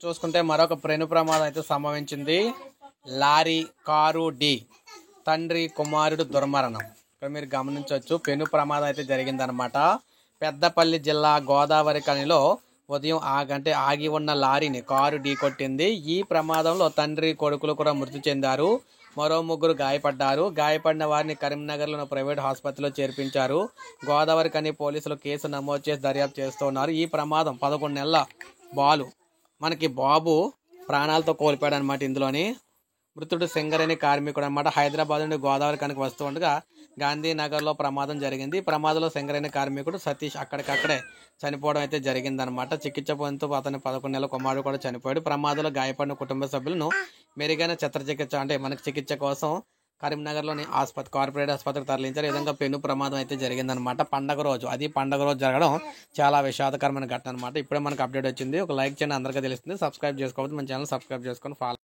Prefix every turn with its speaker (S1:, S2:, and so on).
S1: చూసుకుంటే మరొక ప్రేణు ప్రమాదం అయితే సంభవించింది. లారీ కారు ఢీ తండ్రి కుమారుడు దుర్మరణం. ఇక్కడ మీరు గమనించవచ్చు పెను ప్రమాదం అయితే జరిగిందనమాట. పెద్దపల్లి జిల్లా గోదావరి కనిలో ఉదయం ఆగి ఉన్న లారీని కారు ఢీ కొట్టింది. ఈ ప్రమాదంలో తండ్రి కొడుకులు కూడా మృతి చెందారు. మరో ముగ్గురు గాయపడ్డారు. గాయపడిన వారిని కరీంనగర్లోని ప్రైవేట్ ఆసుపత్రిలో చేర్పించారు. గోదావరి కని పోలీసులు కేసు నమోదు చేసి దర్యాప్తు చేస్తున్నారు. ఈ ప్రమాదం 11 నెలల బాబు ప్రాణాలతో కోల్పోయాడు అనమాట. ఇందులోని మృతుడు సింగరేణి కార్మికుడు అనమాట. హైదరాబాద్ నుండి గోదావరి కనికి వస్తూ ఉండగా గాంధీనగర్లో ప్రమాదం జరిగింది. ఈ ప్రమాదంలో సింగరేణి కార్మికుడు సతీష్ అక్కడికక్కడే చనిపోవడం అయితే జరిగిందనమాట. చికిత్స పొందుతూ అతని 11 నెలల కుమారుడు కూడా చనిపోయాడు. ప్రమాదంలో గాయపడిన కుటుంబ సభ్యులను మెరుగైన చికిత్స కోసం కరీంనగర్లోని కార్పొరేట్ ఆసుపత్రికి తరలించారు. ఈ విధంగా పెను ప్రమాదం అయితే జరిగిందనమాట. పండగ రోజు జరగడం చాలా విషాదకరమైన ఘటన అనమాట. ఇప్పుడే మనకు అప్డేట్ వచ్చింది. ఒక లైక్ చేయండి, అందరికీ తెలుస్తుంది. సబ్స్క్రైబ్ చేసుకోవద్దు, మన ఛానల్ సబ్స్క్రైబ్ చేసుకొని ఫాలో